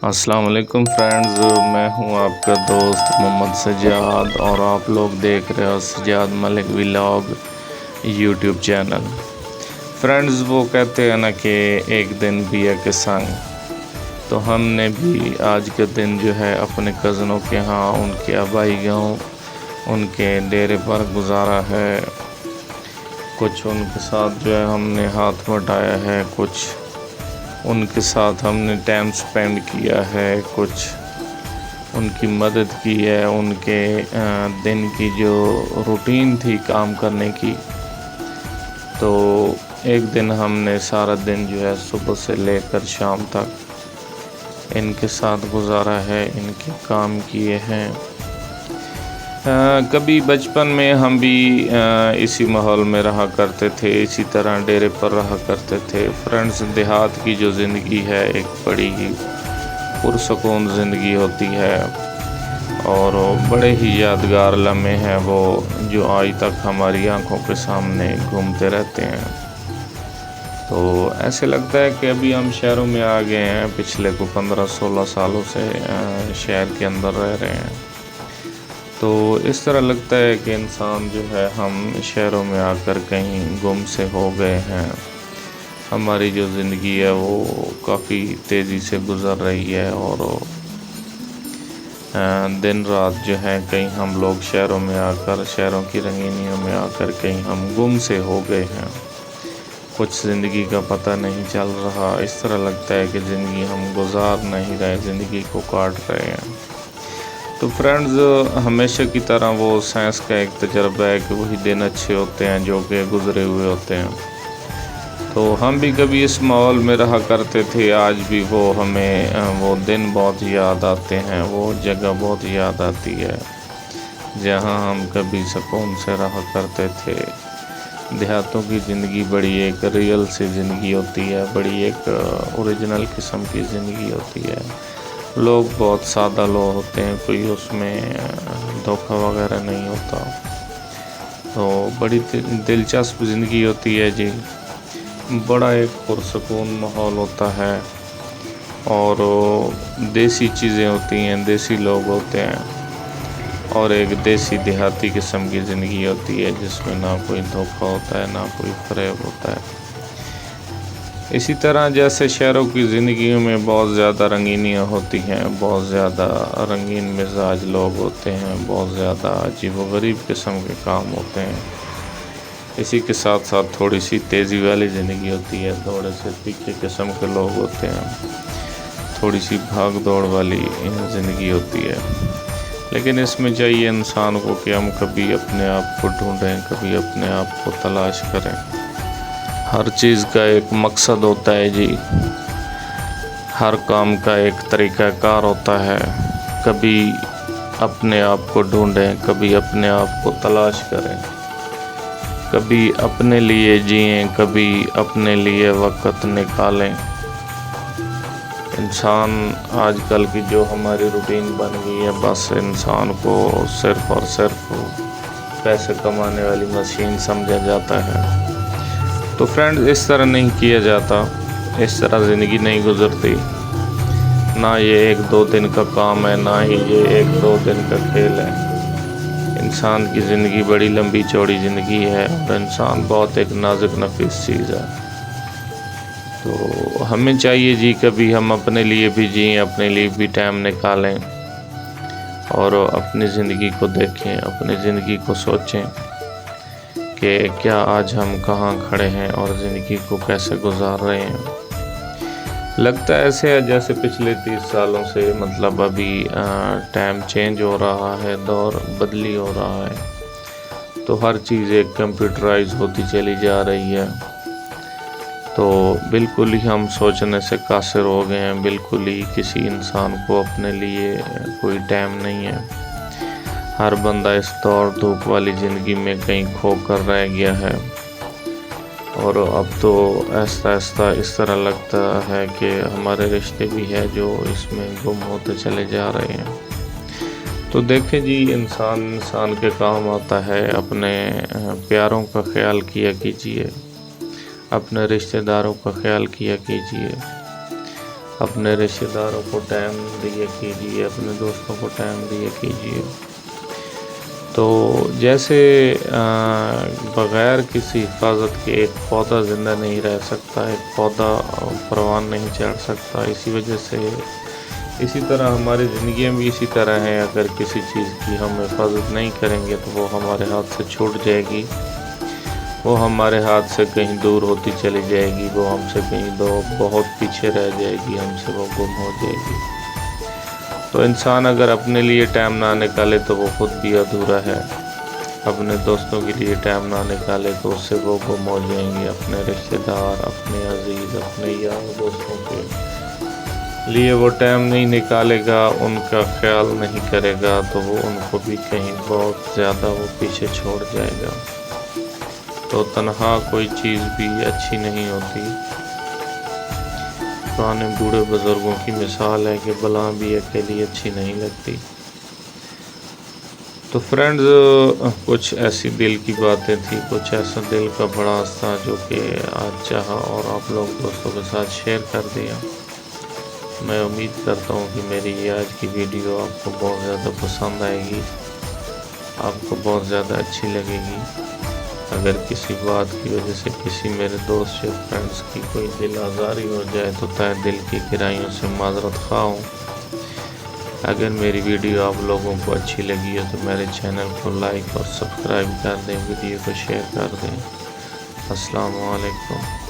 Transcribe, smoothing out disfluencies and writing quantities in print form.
السلام علیکم فرینڈز، میں ہوں آپ کا دوست محمد سجاد اور آپ لوگ دیکھ رہے ہو سجاد ملک ولاگ یوٹیوب چینل۔ فرینڈز، وہ کہتے ہیں نا کہ ایک دن بیا کے سنگ، تو ہم نے بھی آج کے دن جو ہے اپنے کزنوں کے ہاں ان کے آبائی گاؤں ان کے ڈیرے پر گزارا ہے۔ کچھ ان کے ساتھ جو ہے ہم نے ہاتھ بٹایا ہے، کچھ ان کے ساتھ ہم نے ٹائم سپینڈ کیا ہے، کچھ ان کی مدد کی ہے، ان کے دن کی جو روٹین تھی کام کرنے کی، تو ایک دن ہم نے سارا دن جو ہے صبح سے لے کر شام تک ان کے ساتھ گزارا ہے، ان کے کام کیے ہیں۔ کبھی بچپن میں ہم بھی اسی ماحول میں رہا کرتے تھے، اسی طرح ڈیرے پر رہا کرتے تھے۔ فرینڈز، دیہات کی جو زندگی ہے ایک بڑی ہی پرسکون زندگی ہوتی ہے اور بڑے ہی یادگار لمحے ہیں وہ، جو آج تک ہماری آنکھوں کے سامنے گھومتے رہتے ہیں۔ تو ایسے لگتا ہے کہ ابھی ہم شہروں میں آ گئے ہیں، پچھلے کو 15-16 سالوں سے شہر کے اندر رہ رہے ہیں، تو اس طرح لگتا ہے کہ انسان جو ہے ہم شہروں میں آ کر کہیں گم سے ہو گئے ہیں۔ ہماری جو زندگی ہے وہ کافی تیزی سے گزر رہی ہے اور دن رات جو ہے کہیں ہم لوگ شہروں میں آ کر، شہروں کی رنگینیوں میں آ کر کہیں ہم گم سے ہو گئے ہیں۔ کچھ زندگی کا پتہ نہیں چل رہا، اس طرح لگتا ہے کہ زندگی ہم گزار نہیں رہے، زندگی کو کاٹ رہے ہیں۔ تو فرینڈز، ہمیشہ کی طرح وہ سائنس کا ایک تجربہ ہے کہ وہی دن اچھے ہوتے ہیں جو کہ گزرے ہوئے ہوتے ہیں۔ تو ہم بھی کبھی اس ماحول میں رہا کرتے تھے، آج بھی ہمیں وہ دن بہت یاد آتے ہیں، وہ جگہ بہت یاد آتی ہے جہاں ہم کبھی سکون سے رہا کرتے تھے۔ دیہاتوں کی زندگی بڑی ایک ریئل سی زندگی ہوتی ہے، بڑی ایک اوریجنل قسم کی زندگی ہوتی ہے۔ لوگ بہت سادہ لوگ ہوتے ہیں، کوئی اس میں دھوکہ وغیرہ نہیں ہوتا، تو بڑی دلچسپ زندگی ہوتی ہے جی۔ بڑا ایک پرسکون ماحول ہوتا ہے اور دیسی چیزیں ہوتی ہیں، دیسی لوگ ہوتے ہیں اور ایک دیسی دیہاتی قسم کی زندگی ہوتی ہے جس میں نہ کوئی دھوکہ ہوتا ہے، نہ کوئی فریب ہوتا ہے۔ اسی طرح جیسے شہروں کی زندگیوں میں بہت زیادہ رنگینیاں ہوتی ہیں، بہت زیادہ رنگین مزاج لوگ ہوتے ہیں، بہت زیادہ عجیب و غریب قسم کے کام ہوتے ہیں۔ اسی کے ساتھ ساتھ تھوڑی سی تیزی والی زندگی ہوتی ہے، تھوڑے سے تیکھے قسم کے لوگ ہوتے ہیں، تھوڑی سی بھاگ دوڑ والی زندگی ہوتی ہے۔ لیکن اس میں چاہیے انسان کو کہ ہم کبھی اپنے آپ کو ڈھونڈیں، کبھی اپنے آپ کو تلاش کریں۔ ہر چیز کا ایک مقصد ہوتا ہے جی، ہر کام کا ایک طریقہ کار ہوتا ہے۔ کبھی اپنے آپ کو ڈھونڈیں، کبھی اپنے آپ کو تلاش کریں، کبھی اپنے لیے جئیں، کبھی اپنے لیے وقت نکالیں۔ انسان آج کل کی جو ہماری روٹین بن گئی ہے، بس انسان کو صرف اور صرف پیسے کمانے والی مشین سمجھا جاتا ہے۔ تو فرینڈز، اس طرح نہیں کیا جاتا، اس طرح زندگی نہیں گزرتی۔ نہ یہ 1-2 دن کا کام ہے، نہ ہی یہ 1-2 دن کا کھیل ہے۔ انسان کی زندگی بڑی لمبی چوڑی زندگی ہے اور انسان بہت ایک نازک نفیس چیز ہے۔ تو ہمیں چاہیے جی کبھی ہم اپنے لیے بھی جئیں، اپنے لیے بھی ٹائم نکالیں اور اپنی زندگی کو دیکھیں، اپنی زندگی کو سوچیں کہ کیا آج ہم کہاں کھڑے ہیں اور زندگی کو کیسے گزار رہے ہیں۔ لگتا ہے ایسے ہے جیسے پچھلے 30 سالوں سے مطلب ابھی ٹائم چینج ہو رہا ہے، دور بدلی ہو رہا ہے، تو ہر چیز ایک کمپیوٹرائز ہوتی چلی جا رہی ہے۔ تو بالکل ہی ہم سوچنے سے قاصر ہو گئے ہیں، بالکل ہی کسی انسان کو اپنے لیے کوئی ٹائم نہیں ہے۔ ہر بندہ اس دوڑ دھوپ والی زندگی میں کہیں کھو کر رہ گیا ہے اور اب تو آہستہ آہستہ اس طرح لگتا ہے کہ ہمارے رشتے بھی ہیں جو اس میں گم ہوتے چلے جا رہے ہیں۔ تو دیکھیں جی، انسان کے کام آتا ہے، اپنے پیاروں کا خیال کیا کیجیے، اپنے رشتہ داروں کا خیال کیا کیجیے اپنے رشتہ داروں کو ٹائم دیا کیجیے، اپنے دوستوں کو ٹائم دیا کیجیے۔ تو جیسے بغیر کسی حفاظت کے ایک پودا زندہ نہیں رہ سکتا، ایک پودا پروان نہیں چڑھ سکتا، اسی طرح ہماری زندگیاں بھی اسی طرح ہیں۔ اگر کسی چیز کی ہم حفاظت نہیں کریں گے تو وہ ہمارے ہاتھ سے چھوٹ جائے گی، وہ ہمارے ہاتھ سے کہیں دور ہوتی چلی جائے گی، وہ ہم سے کہیں بہت پیچھے رہ جائے گی، ہم سے وہ گم ہو جائے گی۔ تو انسان اگر اپنے لیے ٹائم نہ نکالے تو وہ خود بھی ادھورا ہے، اپنے دوستوں کے لیے ٹائم نہ نکالے تو اس سے وہ گم ہو جائیں گے۔ اپنے رشتہ دار، اپنے عزیز، اپنے یار دوستوں کے لیے وہ ٹائم نہیں نکالے گا، ان کا خیال نہیں کرے گا تو وہ ان کو بھی کہیں بہت زیادہ وہ پیچھے چھوڑ جائے گا۔ تو تنہا کوئی چیز بھی اچھی نہیں ہوتی۔ پرانے بوڑھے بزرگوں کی مثال ہے کہ بلاں بھی اکیلی اچھی نہیں لگتی۔ تو فرینڈز، کچھ ایسی دل کی باتیں تھی، کچھ ایسا دل کا بڑاس تھا جو کہ آج چاہا اور آپ لوگ دوستوں کے ساتھ شیئر کر دیا۔ میں امید کرتا ہوں کہ میری یہ آج کی ویڈیو آپ کو بہت زیادہ پسند آئے گی، آپ کو بہت زیادہ اچھی لگے گی۔ اگر کسی بات کی وجہ سے کسی میرے دوست یا فرینڈز کی کوئی دل آزاری ہو جائے تو تہہ دل کی گہرائیوں سے معذرت خواہ ہوں۔ اگر میری ویڈیو آپ لوگوں کو اچھی لگی ہے تو میرے چینل کو لائک اور سبسکرائب کر دیں، ویڈیو کو شیئر کر دیں۔ السلام علیکم۔